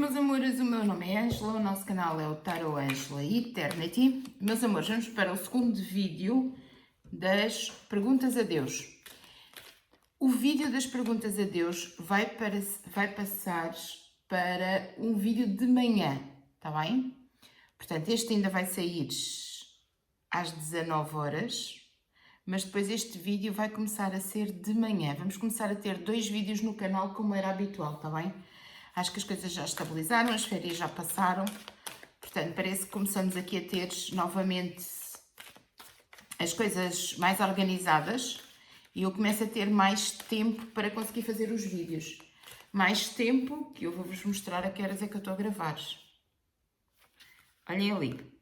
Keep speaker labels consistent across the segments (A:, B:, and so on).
A: meus amores, o meu nome é Ângela, o nosso canal é o Tarot Ângela Eternity. Meus amores, vamos para o segundo vídeo das perguntas a Deus. O vídeo das perguntas a Deus vai passar para um vídeo de manhã, tá bem? Portanto, este ainda vai sair às 19 horas, mas depois este vídeo vai começar a ser de manhã. Vamos começar a ter 2 vídeos no canal como era habitual, tá bem? Acho que as coisas já estabilizaram, as férias já passaram, portanto parece que começamos aqui a ter novamente as coisas mais organizadas e eu começo a ter mais tempo para conseguir fazer os vídeos. Mais tempo que eu vou-vos mostrar a que horas é que eu estou a gravar. Olhem ali.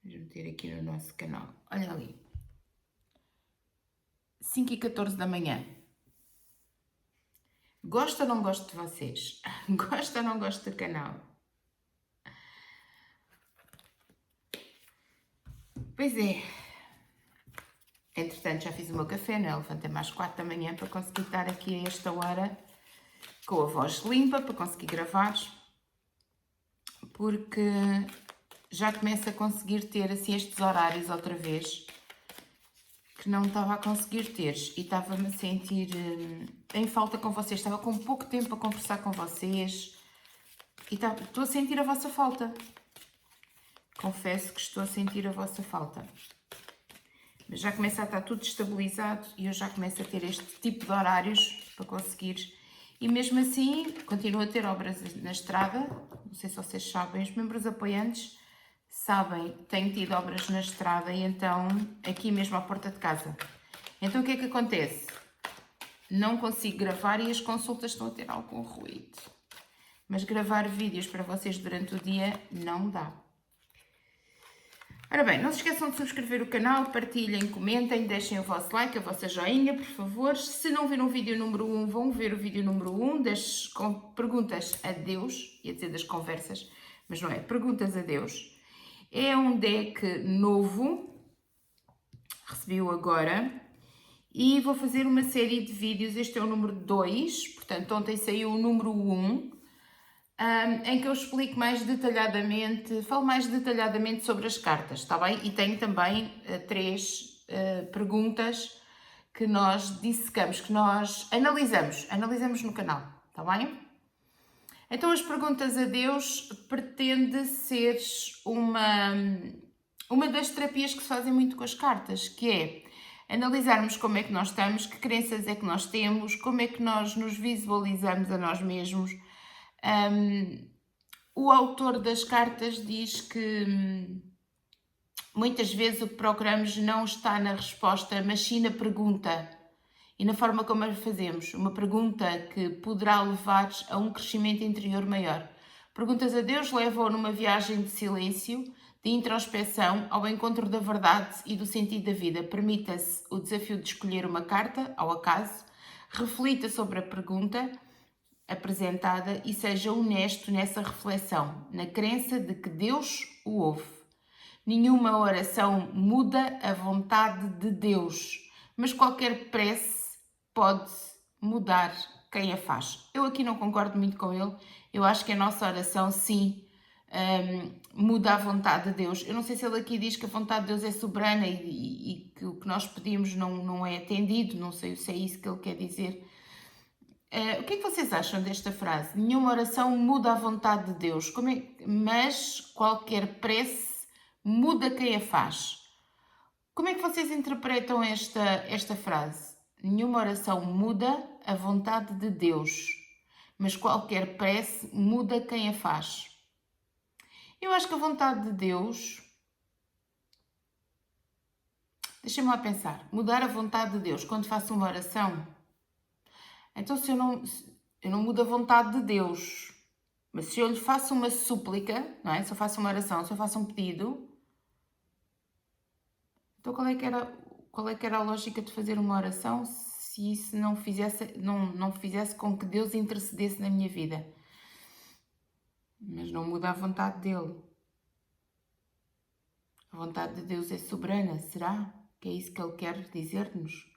A: Vamos meter aqui no nosso canal. Olhem ali. 5h14 da manhã. Gosto ou não gosto de vocês? Gosto ou não gosto do canal? Pois é. Entretanto, já fiz o meu café, né? Levantei-me às 4 da manhã para conseguir estar aqui a esta hora com a voz limpa, para conseguir gravar. Porque já começo a conseguir ter assim estes horários outra vez que não estava a conseguir ter e estava-me a sentir em falta com vocês. Estava com pouco tempo a conversar com vocês e estou a sentir a vossa falta. Confesso que estou a sentir a vossa falta. Mas já começa a estar tudo estabilizado e eu já começo a ter este tipo de horários para conseguir. E mesmo assim, continuo a ter obras na estrada. Não sei se vocês sabem, os membros apoiantes sabem, tenho tido obras na estrada e então, aqui mesmo à porta de casa. Então o que é que acontece? Não consigo gravar e as consultas estão a ter algum ruído. Mas gravar vídeos para vocês durante o dia não dá. Ora bem, não se esqueçam de subscrever o canal, partilhem, comentem, deixem o vosso like, a vossa joinha, por favor. Se não viram o vídeo número 1, vão ver o vídeo número 1 das perguntas a Deus, ia dizer das conversas, mas não é, perguntas a Deus. É um deck novo, recebi-o agora, e vou fazer uma série de vídeos, este é o número 2, portanto ontem saiu o número 1, em que eu explico mais detalhadamente, falo mais detalhadamente sobre as cartas, está bem? E tenho também 3 perguntas que nós dissecamos, que nós analisamos no canal, está bem? Então as perguntas a Deus pretende ser uma das terapias que se fazem muito com as cartas, que é analisarmos como é que nós estamos, que crenças é que nós temos, como é que nós nos visualizamos a nós mesmos. O autor das cartas diz que muitas vezes o que procuramos não está na resposta, mas sim na pergunta e na forma como a fazemos. Uma pergunta que poderá levar a um crescimento interior maior. Perguntas a Deus levam-o numa viagem de silêncio, de introspeção, ao encontro da verdade e do sentido da vida. Permita-se o desafio de escolher uma carta, ao acaso, reflita sobre a pergunta apresentada e seja honesto nessa reflexão, na crença de que Deus o ouve. Nenhuma oração muda a vontade de Deus, mas qualquer prece pode mudar quem a faz. Eu aqui não concordo muito com ele, eu acho que a nossa oração sim muda a vontade de Deus. Eu não sei se ele aqui diz que a vontade de Deus é soberana e que o que nós pedimos não é atendido, não sei se é isso que ele quer dizer. O que é que vocês acham desta frase? Nenhuma oração muda a vontade de Deus, mas qualquer prece muda quem a faz. Como é que vocês interpretam esta frase? Nenhuma oração muda a vontade de Deus, mas qualquer prece muda quem a faz. Eu acho que a vontade de Deus... Deixem-me lá pensar. Mudar a vontade de Deus quando faço uma oração... Então, se eu não mudo a vontade de Deus, mas se eu lhe faço uma súplica, não é? Se eu faço uma oração, se eu faço um pedido, então qual é que era a lógica de fazer uma oração se isso não fizesse com que Deus intercedesse na minha vida? Mas não muda a vontade dele. A vontade de Deus é soberana, será? Que é isso que ele quer dizer-nos?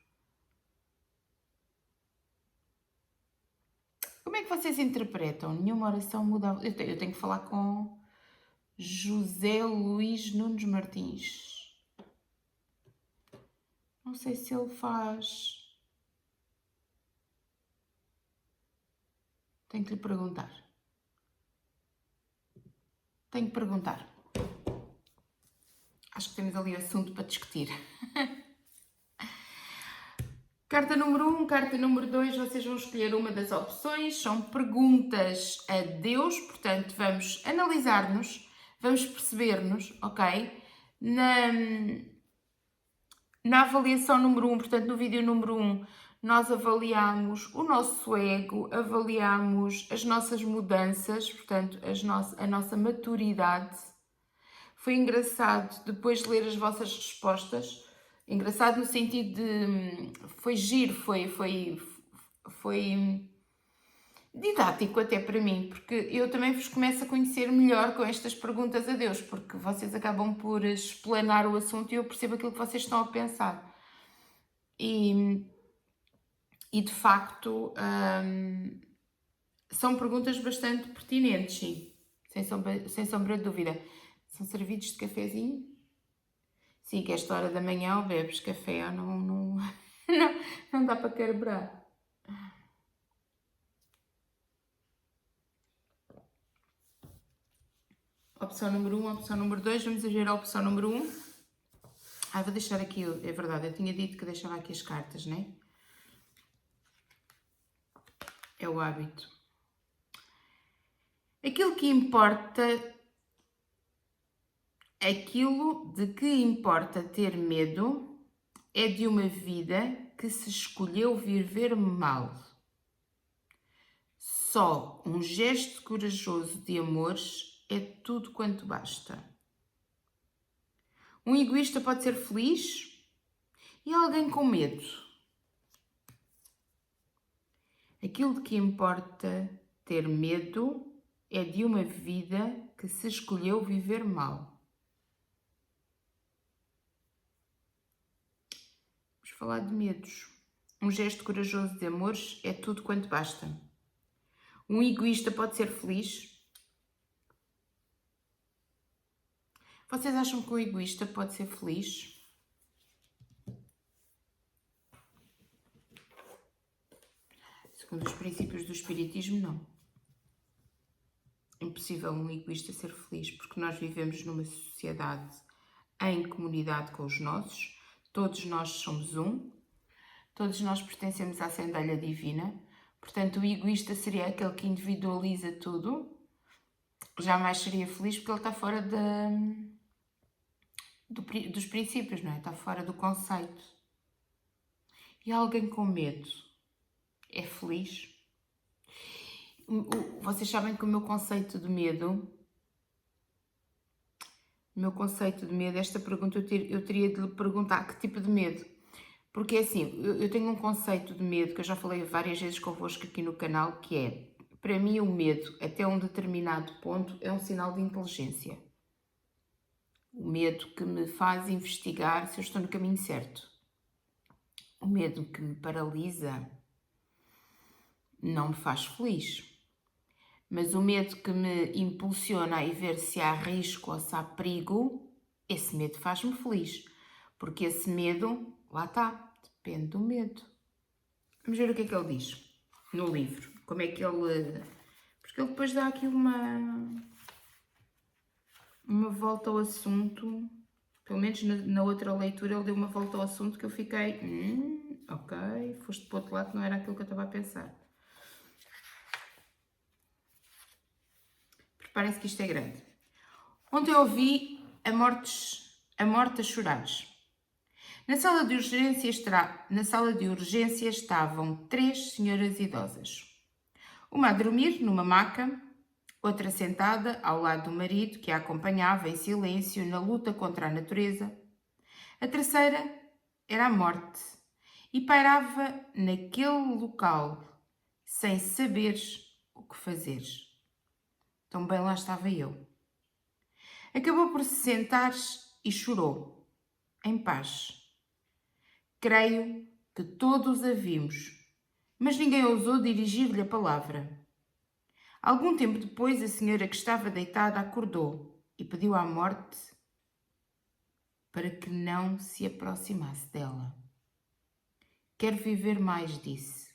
A: que vocês interpretam? Nenhuma oração muda. Eu tenho que falar com José Luís Nunes Martins. Não sei se ele faz. Tenho que lhe perguntar. Tenho que perguntar. Acho que temos ali assunto para discutir. Carta número 1, carta número 2, vocês vão escolher uma das opções. São perguntas a Deus, portanto vamos analisar-nos, vamos perceber-nos, ok? Na avaliação número 1, portanto no vídeo número 1, nós avaliamos o nosso ego, avaliamos as nossas mudanças, portanto a nossa maturidade. Foi engraçado depois de ler as vossas respostas, engraçado no sentido de, foi giro, foi didático até para mim, porque eu também vos começo a conhecer melhor com estas perguntas a Deus, porque vocês acabam por explanar o assunto e eu percebo aquilo que vocês estão a pensar. E de facto, são perguntas bastante pertinentes, sim, sem sombra de dúvida. São servidos de cafezinho? Sim, que esta hora da manhã ou bebes café ou não dá para quebrar. Opção número 1, opção número 2, vamos ver a opção número 1. Vou deixar aqui, é verdade, eu tinha dito que deixava aqui as cartas, não é? É o hábito. Aquilo de que importa ter medo é de uma vida que se escolheu viver mal. Só um gesto corajoso de amores é tudo quanto basta. Um egoísta pode ser feliz e alguém com medo. Aquilo de que importa ter medo é de uma vida que se escolheu viver mal. Vamos falar de medos. Um gesto corajoso de amores é tudo quanto basta. Um egoísta pode ser feliz. Vocês acham que um egoísta pode ser feliz? Segundo os princípios do Espiritismo, não. Impossível um egoísta ser feliz, porque nós vivemos numa sociedade em comunidade com os nossos, todos nós somos um, todos nós pertencemos à Sandália Divina, portanto o egoísta seria aquele que individualiza tudo, jamais seria feliz porque ele está fora dos princípios, não é? Está fora do conceito. E alguém com medo é feliz? Vocês sabem que o meu conceito de medo, esta pergunta eu teria de lhe perguntar que tipo de medo. Porque é assim, eu tenho um conceito de medo que eu já falei várias vezes convosco aqui no canal, que é, para mim o medo, até um determinado ponto, é um sinal de inteligência. O medo que me faz investigar se eu estou no caminho certo. O medo que me paralisa não me faz feliz. Mas o medo que me impulsiona a ir ver se há risco ou se há perigo, esse medo faz-me feliz. Porque esse medo, lá está, depende do medo. Vamos ver o que é que ele diz no livro. Como é que ele... Porque ele depois dá aqui uma volta ao assunto. Pelo menos na outra leitura ele deu uma volta ao assunto que eu fiquei... ok, foste para o outro lado, não era aquilo que eu estava a pensar. Preparem-se que isto é grande. Ontem eu ouvi a morte a chorares. Na sala de urgência estavam 3 senhoras idosas. Uma a dormir numa maca, outra sentada ao lado do marido, que a acompanhava em silêncio na luta contra a natureza. A terceira era a morte e pairava naquele local sem saberes o que fazeres. Tão bem lá estava eu. Acabou por se sentar e chorou, em paz. Creio que todos a vimos, mas ninguém ousou dirigir-lhe a palavra. Algum tempo depois, a senhora que estava deitada acordou e pediu à morte para que não se aproximasse dela. Quero viver mais, disse.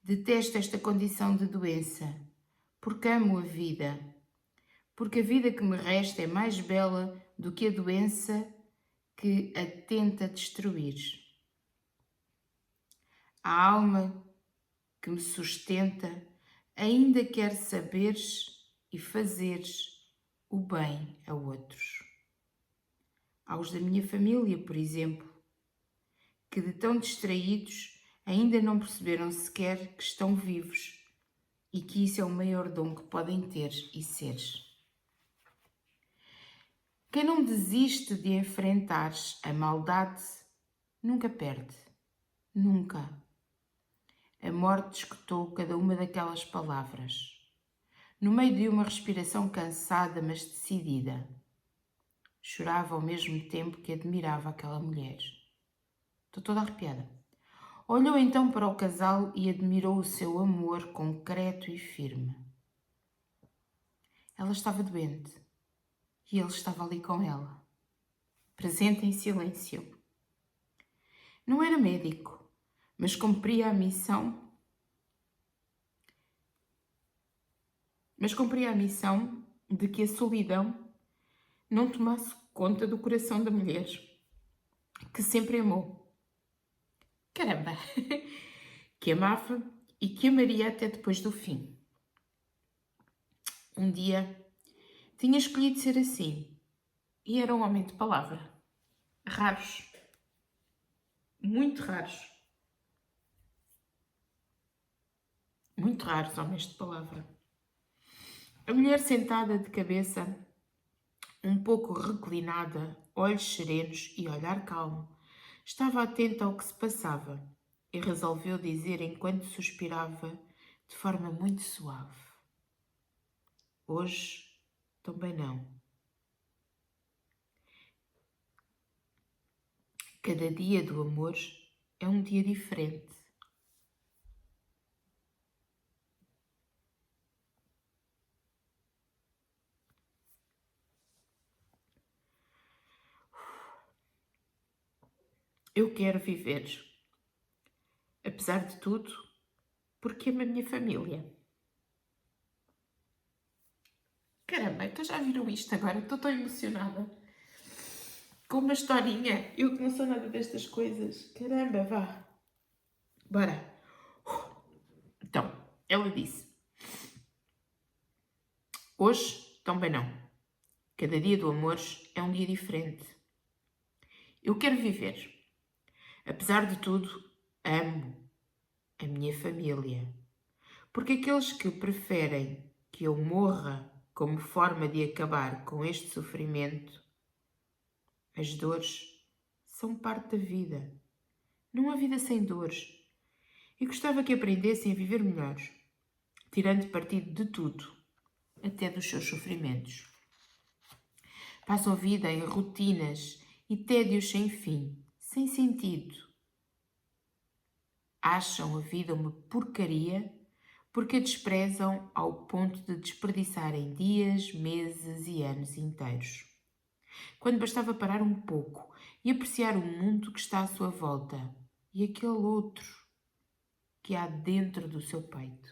A: Detesto esta condição de doença, porque amo a vida, porque a vida que me resta é mais bela do que a doença que a tenta destruir. A alma que me sustenta ainda quer saberes e fazeres o bem a outros. Aos da minha família, por exemplo, que de tão distraídos ainda não perceberam sequer que estão vivos e que isso é o maior dom que podem ter e ser. Quem não desiste de enfrentar a maldade nunca perde, nunca. A morte escutou cada uma daquelas palavras, no meio de uma respiração cansada mas decidida. Chorava ao mesmo tempo que admirava aquela mulher. Estou toda arrepiada. Olhou então para o casal e admirou o seu amor concreto e firme. Ela estava doente e ele estava ali com ela, presente em silêncio. Não era médico, mas cumpria a missão. De que a solidão não tomasse conta do coração da mulher, que sempre amou. Caramba! Que amava e que amaria até depois do fim. Um dia tinha escolhido ser assim e era um homem de palavra. Raros. Muito raros. Muito raros homens de palavra. A mulher sentada de cabeça, um pouco reclinada, olhos serenos e olhar calmo, estava atenta ao que se passava e resolveu dizer enquanto suspirava de forma muito suave: hoje também não. Cada dia do amor é um dia diferente. Eu quero viver, apesar de tudo, porque amo a minha família. Caramba, então já viram isto agora? Estou tão emocionada. Com uma historinha. Eu que não sou nada destas coisas. Caramba, vá. Bora. Então, ela disse: hoje também não. Cada dia do amor é um dia diferente. Eu quero viver. Apesar de tudo, amo a minha família. Porque aqueles que preferem que eu morra como forma de acabar com este sofrimento, as dores são parte da vida. Não há vida sem dores. E gostava que aprendessem a viver melhor, tirando partido de tudo, até dos seus sofrimentos. Passam a vida em rotinas e tédios sem fim, sem sentido. Acham a vida uma porcaria porque a desprezam ao ponto de desperdiçarem dias, meses e anos inteiros. Quando bastava parar um pouco e apreciar o mundo que está à sua volta e aquele outro que há dentro do seu peito.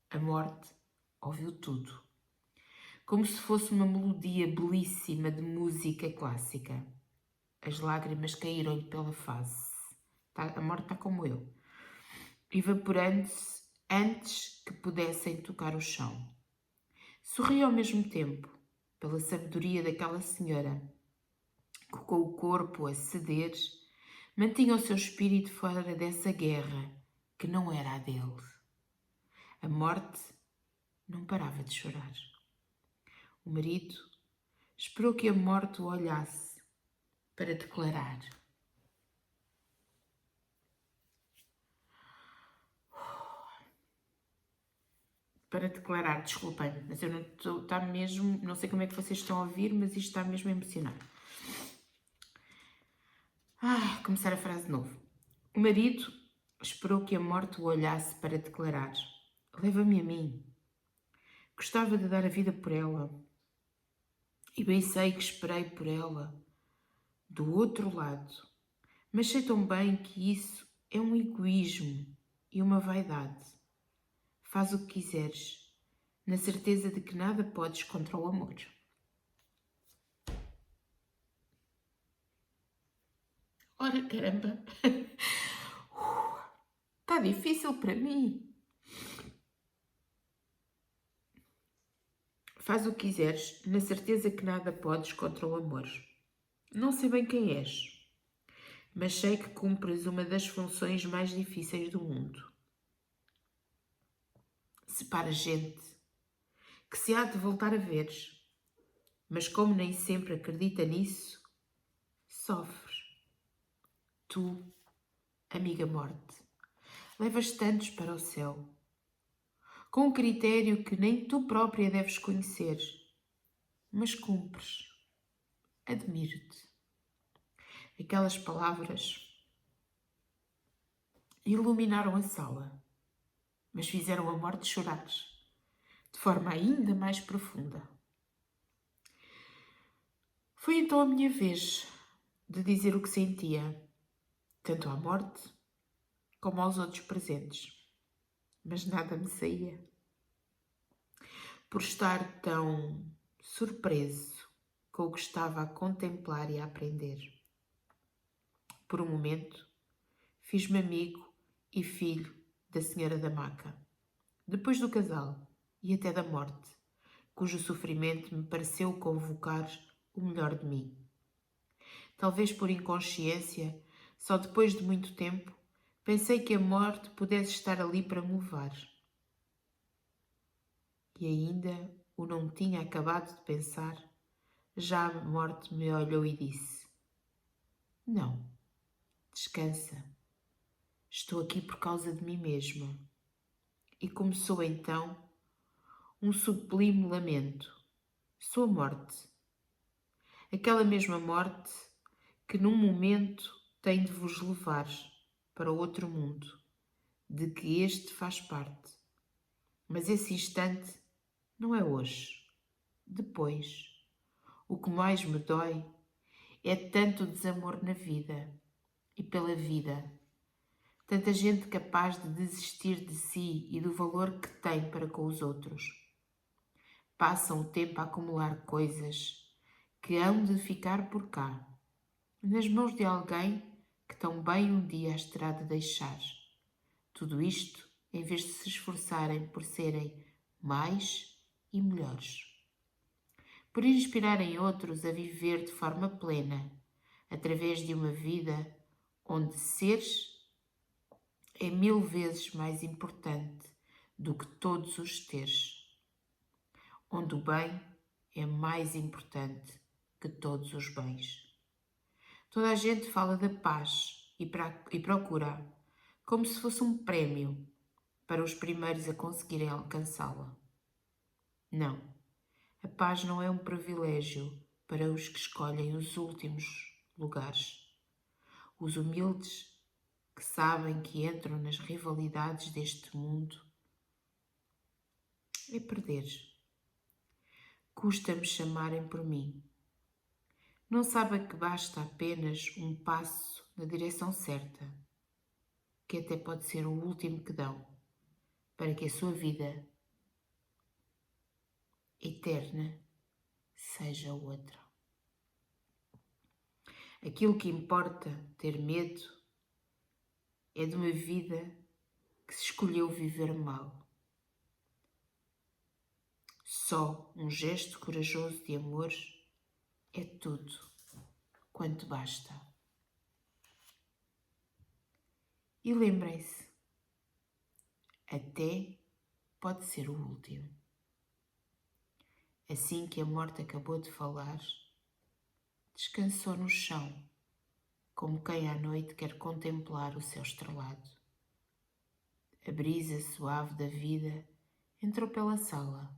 A: A morte ouviu tudo, como se fosse uma melodia belíssima de música clássica. As lágrimas caíram-lhe pela face. A morte está como eu, evaporando-se antes que pudessem tocar o chão. Sorriu ao mesmo tempo, pela sabedoria daquela senhora, que com o corpo a ceder, mantinha o seu espírito fora dessa guerra que não era a dele. A morte não parava de chorar. O marido esperou que a morte o olhasse para declarar: desculpem, mas eu não estou, está mesmo, não sei como é que vocês estão a ouvir, mas isto está mesmo a emocionar. Começar a frase de novo. O marido esperou que a morte o olhasse para declarar: Leva-me a mim. Gostava de dar a vida por ela. E bem sei que esperei por ela do outro lado. Mas sei tão bem que isso é um egoísmo e uma vaidade. Faz o que quiseres, na certeza de que nada podes contra o amor. Ora, caramba! Está difícil para mim. Faz o que quiseres, na certeza que nada podes contra o amor. Não sei bem quem és, mas sei que cumpres uma das funções mais difíceis do mundo. Separa gente que se há de voltar a ver, mas como nem sempre acredita nisso, sofre. Tu, amiga morte, levas tantos para o céu, com um critério que nem tu própria deves conhecer, mas cumpres. Admiro-te. Aquelas palavras iluminaram a sala, mas fizeram a morte chorar, de forma ainda mais profunda. Foi então a minha vez de dizer o que sentia, tanto à morte como aos outros presentes, mas nada me saía. Por estar tão surpreso com o que estava a contemplar e a aprender. Por um momento, fiz-me amigo e filho da Senhora da Maca, depois do casal e até da morte, cujo sofrimento me pareceu convocar o melhor de mim. Talvez por inconsciência, só depois de muito tempo, pensei que a morte pudesse estar ali para me levar. E ainda o não tinha acabado de pensar, já a morte me olhou e disse: Não, descansa. Estou aqui por causa de mim mesma. E começou então um sublime lamento. Sua morte. Aquela mesma morte que num momento tem de vos levar para outro mundo, de que este faz parte. Mas esse instante não é hoje. Depois. O que mais me dói é tanto desamor na vida e pela vida. Tanta gente capaz de desistir de si e do valor que tem para com os outros. Passam o tempo a acumular coisas que hão de ficar por cá, nas mãos de alguém que tão bem um dia as terá de deixar. Tudo isto em vez de se esforçarem por serem mais e melhores. Por inspirarem outros a viver de forma plena, através de uma vida onde seres é 1000 vezes mais importante do que todos os teres, onde o bem é mais importante que todos os bens. Toda a gente fala da paz e procura como se fosse um prémio para os primeiros a conseguirem alcançá-la. Não, a paz não é um privilégio para os que escolhem os últimos lugares. Os humildes que sabem que entram nas rivalidades deste mundo é perder. Custa-me chamarem por mim. Não sabem que basta apenas um passo na direção certa, que até pode ser o último que dão, para que a sua vida eterna seja outra. Aquilo que importa ter medo é de uma vida que se escolheu viver mal. Só um gesto corajoso de amor é tudo quanto basta. E lembrem-se, até pode ser o último. Assim que a morte acabou de falar, descansou no chão, como quem à noite quer contemplar o céu estrelado. A brisa suave da vida entrou pela sala,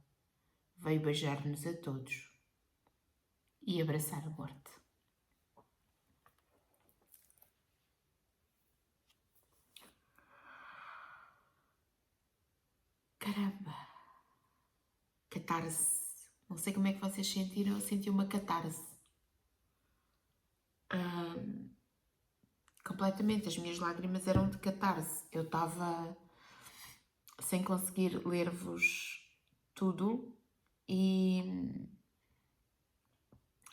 A: veio beijar-nos a todos e abraçar a morte. Caramba! Catarse. Não sei como é que vocês sentiram, eu senti uma catarse. Completamente, as minhas lágrimas eram de catarse. Eu estava sem conseguir ler-vos tudo e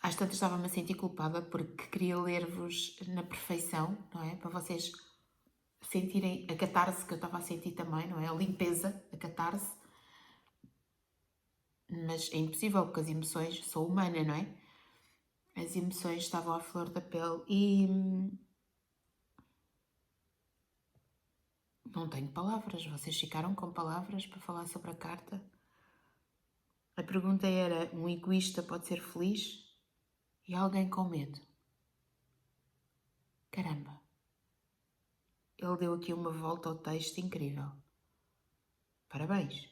A: às tantas estava-me a sentir culpada porque queria ler-vos na perfeição, não é? Para vocês sentirem a catarse que eu estava a sentir também, não é? A limpeza, a catarse. Mas é impossível porque as emoções, sou humana, não é? As emoções estavam à flor da pele e não tenho palavras. Vocês ficaram com palavras para falar sobre a carta? A pergunta era: um egoísta pode ser feliz? E alguém com medo? Caramba! Ele deu aqui uma volta ao texto incrível. Parabéns!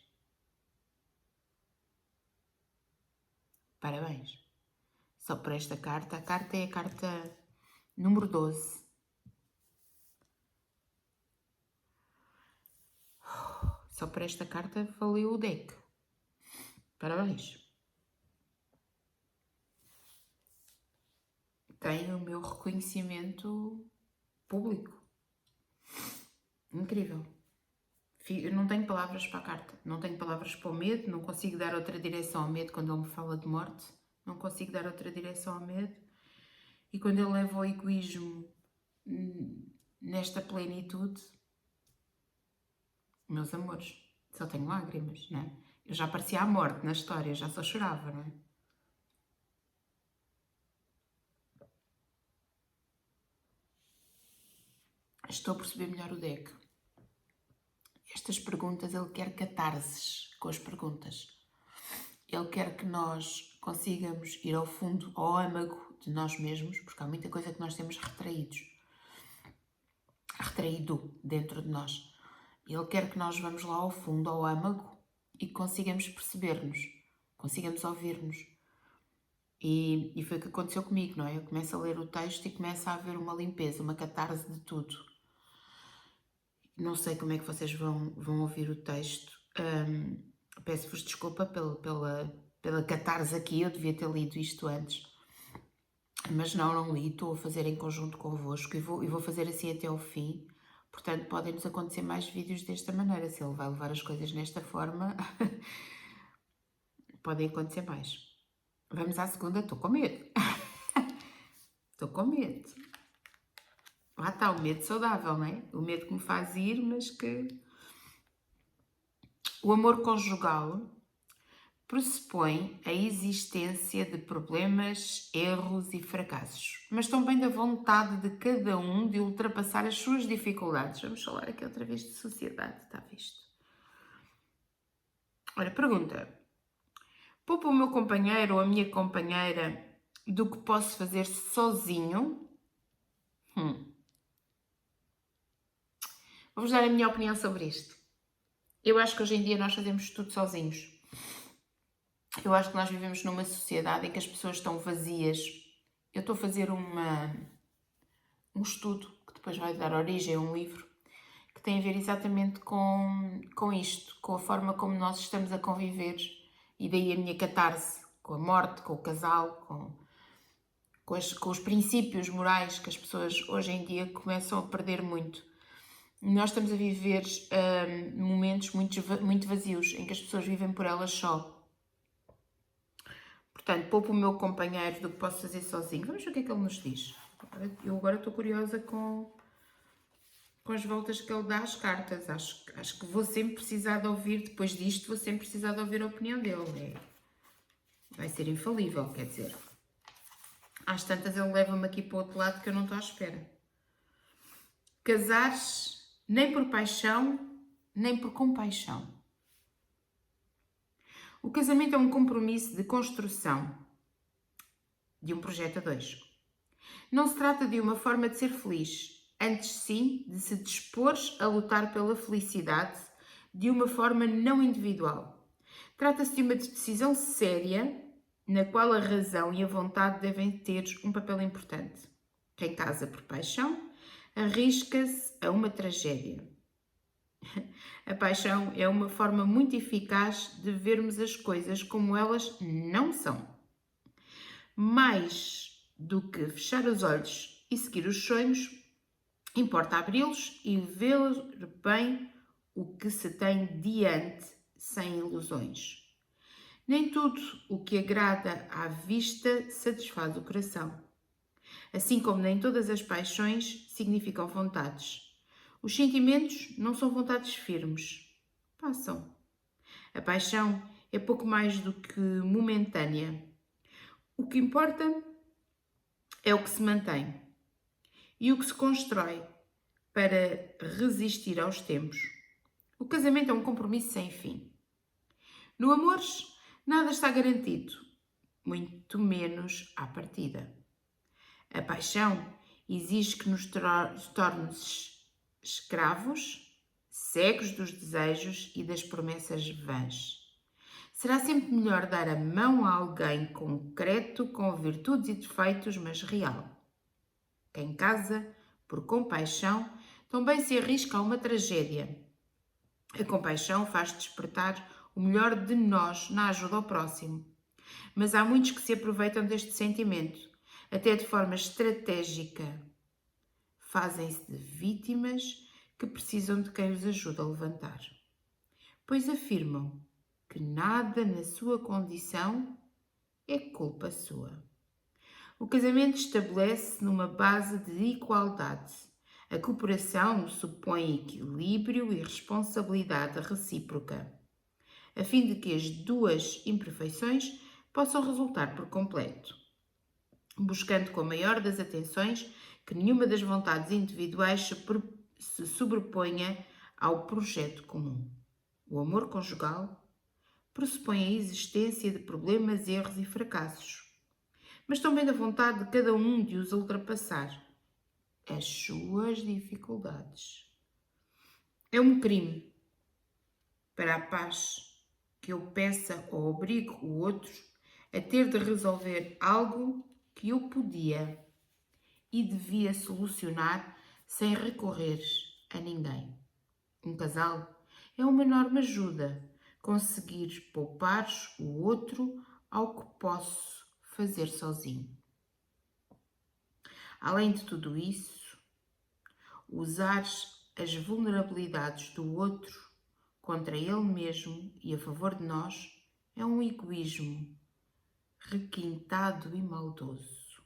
A: Parabéns! Só por esta carta. A carta é a carta número 12. Só por esta carta valeu o deck. Parabéns! Tem o meu reconhecimento público. Incrível. Eu não tenho palavras para a carta. Não tenho palavras para o medo. Não consigo dar outra direção ao medo quando ele me fala de morte. Não consigo dar outra direção ao medo. E quando ele leva ao egoísmo nesta plenitude, meus amores, só tenho lágrimas, não é? Eu já parecia a morte na história, já só chorava, não é? Estou a perceber melhor o deck. Estas perguntas, ele quer catarses com as perguntas. Ele quer que nós consigamos ir ao fundo, ao âmago de nós mesmos, porque há muita coisa que nós temos retraído dentro de nós. Ele quer que nós vamos lá ao fundo, ao âmago, e consigamos perceber-nos, consigamos ouvir-nos. E foi o que aconteceu comigo, não é? Eu começo a ler o texto e começa a haver uma limpeza, uma catarse de tudo. Não sei como é que vocês vão ouvir o texto. Peço-vos desculpa pela catarse aqui, eu devia ter lido isto antes. Mas não li, estou a fazer em conjunto convosco e vou fazer assim até ao fim. Portanto, podem-nos acontecer mais vídeos desta maneira. Se ele vai levar as coisas nesta forma, podem acontecer mais. Vamos à segunda, estou com medo. Estou com medo. Lá está, o medo saudável, não é? O medo que me faz ir, mas que... O amor conjugal pressupõe a existência de problemas, erros e fracassos, mas também da vontade de cada um de ultrapassar as suas dificuldades. Vamos falar aqui outra vez de sociedade, está visto? Ora, pergunta: poupa o meu companheiro ou a minha companheira do que posso fazer sozinho? Vou-vos dar a minha opinião sobre isto. Eu acho que hoje em dia nós fazemos tudo sozinhos. Eu acho que nós vivemos numa sociedade em que as pessoas estão vazias. Eu estou a fazer um estudo que depois vai dar origem a um livro que tem a ver exatamente com isto, com a forma como nós estamos a conviver, e daí a minha catarse com a morte, com o casal, com os princípios morais que as pessoas hoje em dia começam a perder muito. Nós estamos a viver momentos muito vazios, em que as pessoas vivem por elas só. Portanto, poupo o meu companheiro do que posso fazer sozinho. Vamos ver o que é que ele nos diz. Eu agora estou curiosa com as voltas que ele dá às cartas. Acho que vou sempre precisar de ouvir, depois disto, vou sempre precisar de ouvir a opinião dele. Vai ser infalível, quer dizer. Às tantas ele leva-me aqui para o outro lado que eu não estou à espera. Casares nem por paixão, nem por compaixão. O casamento é um compromisso de construção de um projeto a dois. Não se trata de uma forma de ser feliz, antes sim de se dispor a lutar pela felicidade de uma forma não individual. Trata-se de uma decisão séria na qual a razão e a vontade devem ter um papel importante. Quem casa por paixão arrisca-se a uma tragédia. A paixão é uma forma muito eficaz de vermos as coisas como elas não são. Mais do que fechar os olhos e seguir os sonhos, importa abri-los e ver bem o que se tem diante, sem ilusões. Nem tudo o que agrada à vista satisfaz o coração. Assim como nem todas as paixões significam vontades. Os sentimentos não são vontades firmes. Passam. A paixão é pouco mais do que momentânea. O que importa é o que se mantém e o que se constrói para resistir aos tempos. O casamento é um compromisso sem fim. No amor, nada está garantido, muito menos à partida. A paixão exige que nos tornemos escravos, cegos dos desejos e das promessas vãs. Será sempre melhor dar a mão a alguém concreto, com virtudes e defeitos, mas real. Quem casa por compaixão também se arrisca a uma tragédia. A compaixão faz despertar o melhor de nós na ajuda ao próximo. Mas há muitos que se aproveitam deste sentimento, até de forma estratégica. Fazem-se de vítimas que precisam de quem os ajude a levantar. Pois afirmam que nada na sua condição é culpa sua. O casamento estabelece numa base de igualdade. A cooperação supõe equilíbrio e responsabilidade recíproca, a fim de que as duas imperfeições possam resultar por completo, buscando com a maior das atenções que nenhuma das vontades individuais se sobreponha ao projeto comum. O amor conjugal pressupõe a existência de problemas, erros e fracassos, mas também da vontade de cada um de os ultrapassar, as suas dificuldades. É um crime para a paz que eu peça ou obrigue o outro a ter de resolver algo que eu podia e devia solucionar sem recorrer a ninguém. Um casal é uma enorme ajuda conseguir poupar o outro ao que posso fazer sozinho. Além de tudo isso, usar as vulnerabilidades do outro contra ele mesmo e a favor de nós é um egoísmo requintado e maldoso.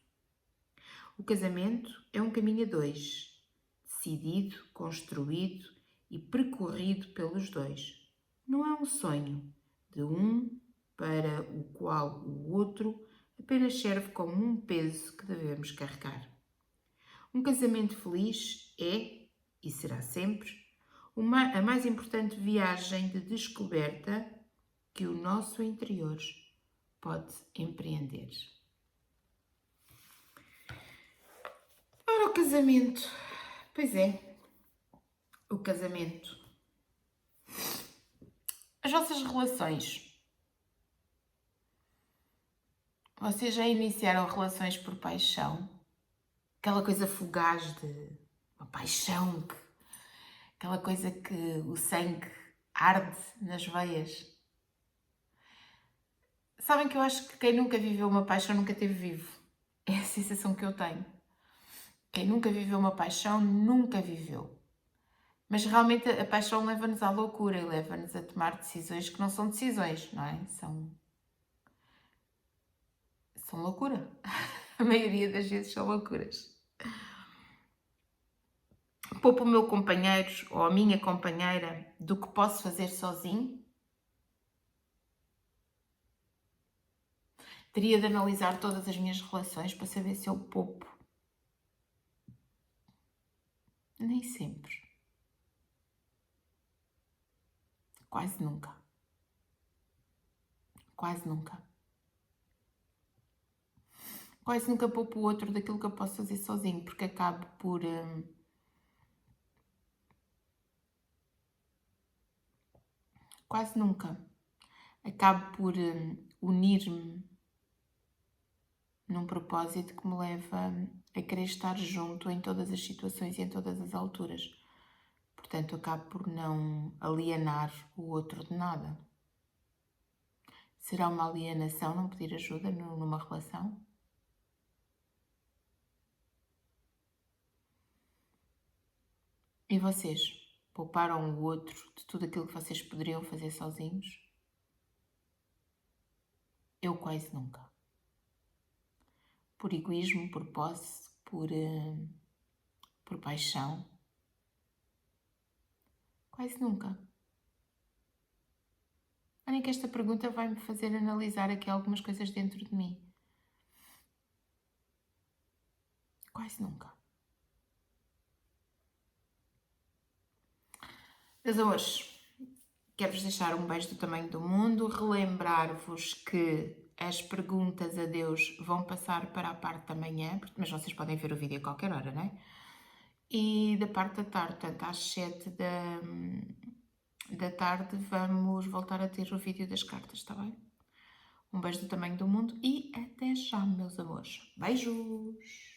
A: O casamento é um caminho a dois, decidido, construído e percorrido pelos dois. Não é um sonho de um para o qual o outro apenas serve como um peso que devemos carregar. Um casamento feliz é, e será sempre, a mais importante viagem de descoberta que o nosso interior pode empreender. Ora, o casamento. Pois é, o casamento. As vossas relações. Vocês já iniciaram relações por paixão? Aquela coisa fugaz de uma paixão, aquela coisa que o sangue arde nas veias. Sabem que eu acho que quem nunca viveu uma paixão nunca teve vivo. É a sensação que eu tenho. Quem nunca viveu uma paixão nunca viveu. Mas realmente a paixão leva-nos à loucura e leva-nos a tomar decisões que não são decisões, não é? São loucura. A maioria das vezes são loucuras. Poupo o meu companheiro ou a minha companheira do que posso fazer sozinho? Teria de analisar todas as minhas relações para saber se eu poupo. Nem sempre. Quase nunca. Quase nunca. Quase nunca poupo o outro daquilo que eu posso fazer sozinho, porque acabo por... Quase nunca. Acabo por unir-me num propósito que me leva a querer estar junto em todas as situações e em todas as alturas. Portanto, acabo por não alienar o outro de nada. Será uma alienação não pedir ajuda numa relação? E vocês? Pouparam o outro de tudo aquilo que vocês poderiam fazer sozinhos? Eu quase nunca. Por egoísmo, por posse, por paixão. Quase nunca. Olhem que esta pergunta vai-me fazer analisar aqui algumas coisas dentro de mim. Quase nunca. Meus amores, quero-vos deixar um beijo do tamanho do mundo, relembrar-vos que as perguntas a Deus vão passar para a parte da manhã, mas vocês podem ver o vídeo a qualquer hora, não é? E da parte da tarde, portanto às 7 da tarde, vamos voltar a ter o vídeo das cartas, está bem? Um beijo do tamanho do mundo e até já, meus amores. Beijos!